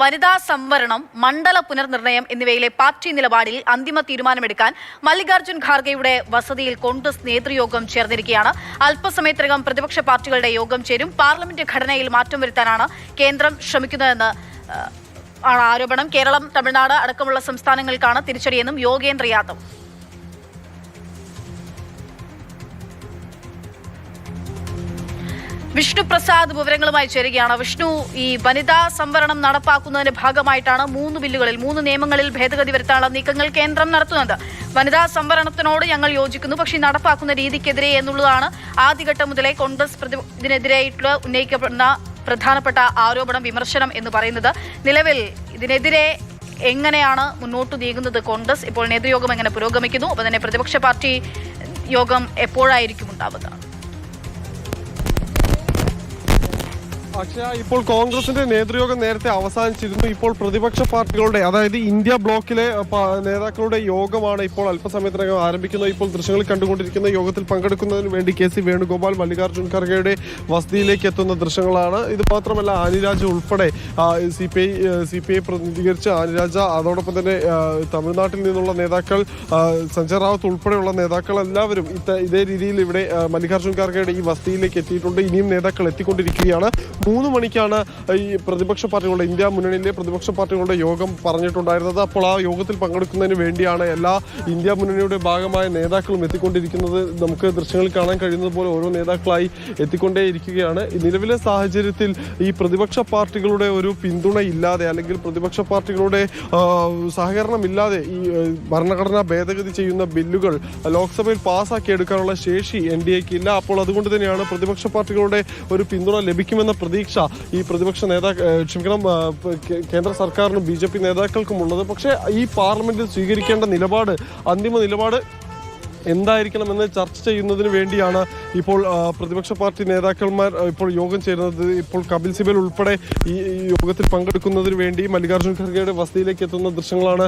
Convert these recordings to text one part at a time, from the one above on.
വനിതാ സംവരണം, മണ്ഡല പുനർനിർണയം എന്നിവയിലെ പാർട്ടി നിലപാടിൽ അന്തിമ തീരുമാനമെടുക്കാൻ മല്ലികാർജ്ജുൻ ഖാർഗെയുടെ വസതിയിൽ കോൺഗ്രസ് നേതൃയോഗം ചേർന്നിരിക്കുകയാണ്. അല്പസമയത്തിനകം പ്രതിപക്ഷ പാർട്ടികളുടെ യോഗം ചേരും. പാർലമെന്റ് ഘടനയിൽ മാറ്റം വരുത്താനാണ് കേന്ദ്രം ശ്രമിക്കുന്നതെന്ന് ആണ് ആരോപണം. കേരളം, തമിഴ്നാട് അടക്കമുള്ള സംസ്ഥാനങ്ങൾക്കാണ് തിരിച്ചടിയെന്നും യോഗേന്ദ്ര യാദവ്. വിഷ്ണു പ്രസാദ് വിവരങ്ങളുമായി ചേരുകയാണ്. വിഷ്ണു, ഈ വനിതാ സംവരണം നടപ്പാക്കുന്നതിന്റെ ഭാഗമായിട്ടാണ് 3 നിയമങ്ങളിൽ ഭേദഗതി വരുത്താനുള്ള നീക്കങ്ങൾ കേന്ദ്രം നടത്തുന്നത്. വനിതാ സംവരണത്തിനോട് ഞങ്ങൾ യോജിക്കുന്നു, പക്ഷേ നടപ്പാക്കുന്ന രീതിക്കെതിരെ എന്നുള്ളതാണ് ആദ്യഘട്ടം മുതലേ കോൺഗ്രസ് ഇതിനെതിരായിട്ടുള്ള ഉന്നയിക്കപ്പെടുന്ന പ്രധാനപ്പെട്ട ആരോപണം, വിമർശനം എന്ന് പറയുന്നത്. നിലവിൽ ഇതിനെതിരെ എങ്ങനെയാണ് മുന്നോട്ട് നീങ്ങുന്നത് കോൺഗ്രസ്? ഇപ്പോൾ നേതൃയോഗം എങ്ങനെ പുരോഗമിക്കുന്നു? അപ്പോൾ തന്നെ പ്രതിപക്ഷ പാർട്ടി യോഗം എപ്പോഴായിരിക്കും ഉണ്ടാവുക? അക്ഷയ, ഇപ്പോൾ കോൺഗ്രസിന്റെ നേതൃയോഗം നേരത്തെ അവസാനിച്ചിരുന്നു. ഇപ്പോൾ പ്രതിപക്ഷ പാർട്ടികളുടെ, അതായത് ഇന്ത്യ ബ്ലോക്കിലെ നേതാക്കളുടെ യോഗമാണ് ഇപ്പോൾ അല്പസമയത്തിനകം ആരംഭിക്കുന്നത്. ഇപ്പോൾ ദൃശ്യങ്ങളിൽ കണ്ടുകൊണ്ടിരിക്കുന്ന യോഗത്തിൽ പങ്കെടുക്കുന്നതിന് വേണ്ടി KC വേണുഗോപാൽ മല്ലികാർജ്ജുൻ ഖർഗെയുടെ വസതിയിലേക്ക് എത്തുന്ന ദൃശ്യങ്ങളാണ്. ഇത് മാത്രമല്ല, ആനിരാജ ഉൾപ്പെടെ CPI പ്രതിനിധീകരിച്ച് ആനിരാജ, അതോടൊപ്പം തന്നെ തമിഴ്നാട്ടിൽ നിന്നുള്ള നേതാക്കൾ, സഞ്ജയ് റാവത്ത് ഉൾപ്പെടെയുള്ള നേതാക്കൾ എല്ലാവരും ഇതേ രീതിയിൽ ഇവിടെ മല്ലികാർജ്ജുൻ ഖർഗെയുടെ ഈ വസതിയിലേക്ക് എത്തിയിട്ടുണ്ട്. ഇനിയും നേതാക്കൾ എത്തിക്കൊണ്ടിരിക്കുകയാണ്. 3 മണിക്കാണ് ഈ പ്രതിപക്ഷ പാർട്ടികളുടെ, ഇന്ത്യ മുന്നണിയിലെ പ്രതിപക്ഷ പാർട്ടികളുടെ യോഗം പറഞ്ഞിട്ടുണ്ടായിരുന്നത്. അപ്പോൾ ആ യോഗത്തിൽ പങ്കെടുക്കുന്നതിന് വേണ്ടിയാണ് എല്ലാ ഇന്ത്യ മുന്നണിയുടെ ഭാഗമായ നേതാക്കളും എത്തിക്കൊണ്ടിരിക്കുന്നത്. നമുക്ക് ദൃശ്യങ്ങളിൽ കാണാൻ കഴിയുന്നത് പോലെ ഓരോ നേതാക്കളായി എത്തിക്കൊണ്ടേയിരിക്കുകയാണ്. നിലവിലെ സാഹചര്യത്തിൽ ഈ പ്രതിപക്ഷ പാർട്ടികളുടെ ഒരു പിന്തുണ ഇല്ലാതെ, അല്ലെങ്കിൽ പ്രതിപക്ഷ പാർട്ടികളുടെ സഹകരണമില്ലാതെ ഈ ഭരണഘടനാ ഭേദഗതി ചെയ്യുന്ന ബില്ലുകൾ ലോക്സഭയിൽ പാസ്സാക്കി എടുക്കാനുള്ള ശേഷി NDAക്ക് ഇല്ല. അപ്പോൾ അതുകൊണ്ട് തന്നെയാണ് പ്രതിപക്ഷ പാർട്ടികളുടെ ഒരു പിന്തുണ ലഭിക്കുമെന്ന പ്രതീക്ഷ ഈ പ്രതിപക്ഷ കേന്ദ്ര സർക്കാരിനും BJP നേതാക്കൾക്കും ഉള്ളത്. പക്ഷേ ഈ പാർലമെന്റിൽ സ്വീകരിക്കേണ്ട അന്തിമ നിലപാട് എന്തായിരിക്കണമെന്ന് ചർച്ച ചെയ്യുന്നതിന് വേണ്ടിയാണ് ഇപ്പോൾ പ്രതിപക്ഷ പാർട്ടി നേതാക്കന്മാർ ഇപ്പോൾ യോഗം ചേരുന്നത്. ഇപ്പോൾ കപിൽ സിബൽ ഉൾപ്പെടെ ഈ യോഗത്തിൽ പങ്കെടുക്കുന്നതിന് വേണ്ടി മല്ലികാർജ്ജുൻ ഖർഗെയുടെ വസതിയിലേക്ക് എത്തുന്ന ദൃശ്യങ്ങളാണ്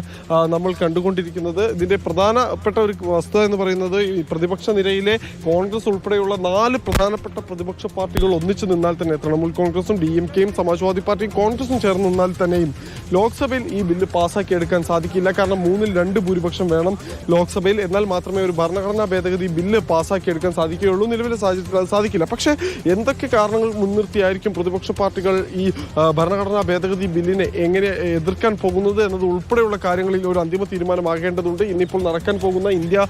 നമ്മൾ കണ്ടുകൊണ്ടിരിക്കുന്നത്. ഇതിന്റെ പ്രധാനപ്പെട്ട ഒരു വസ്തുത എന്ന് പറയുന്നത്, ഈ പ്രതിപക്ഷ നിരയിലെ കോൺഗ്രസ് ഉൾപ്പെടെയുള്ള 4 പ്രധാനപ്പെട്ട പ്രതിപക്ഷ പാർട്ടികൾ ഒന്നിച്ചു നിന്നാൽ തന്നെ, തൃണമൂൽ കോൺഗ്രസും DMKയും സമാജ്വാദി പാർട്ടിയും കോൺഗ്രസും ചേർന്ന് നിന്നാൽ തന്നെയും ലോക്സഭയിൽ ഈ ബില്ല് പാസ്സാക്കി എടുക്കാൻ സാധിക്കില്ല. കാരണം 3-2 ഭൂരിപക്ഷം വേണം ലോക്സഭയിൽ. എന്നാൽ മാത്രമേ ഒരു ഭരണഘടനാ ഭേദഗതി ബില്ല് പാസ്സാക്കി എടുക്കാൻ സാധിക്കുകയുള്ളൂ. നിലവിലെ സാഹചര്യത്തിൽ അത് സാധിക്കില്ല. പക്ഷേ എന്തൊക്കെ കാരണങ്ങൾ മുൻനിർത്തിയായിരിക്കും പ്രതിപക്ഷ പാർട്ടികൾ ഈ ഭരണഘടനാ ഭേദഗതി ബില്ലിനെ എങ്ങനെ എതിർക്കാൻ പോകുന്നത് എന്നത് ഉൾപ്പെടെയുള്ള കാര്യങ്ങളിൽ ഒരു അന്തിമ തീരുമാനമാകേണ്ടതുണ്ട്. ഇന്നിപ്പോൾ നടക്കാൻ പോകുന്ന ഇന്ത്യ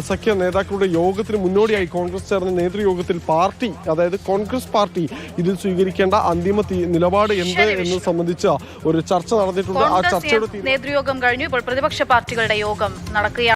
സഖ്യ നേതാക്കളുടെ യോഗത്തിന് മുന്നോടിയായി കോൺഗ്രസ് ചേർന്ന നേതൃയോഗത്തിൽ പാർട്ടി, അതായത് കോൺഗ്രസ് പാർട്ടി, ഇതിൽ സ്വീകരിക്കേണ്ട അന്തിമ നിലപാട് എന്ത് എന്ന് സംബന്ധിച്ച ഒരു ചർച്ച നടന്നിട്ടുണ്ട്. ആ ചർച്ചയുടെ നേതൃയോഗം കഴിഞ്ഞു. ഇപ്പോൾ പ്രതിപക്ഷ പാർട്ടികളുടെ യോഗം നടക്കുകയാണ്.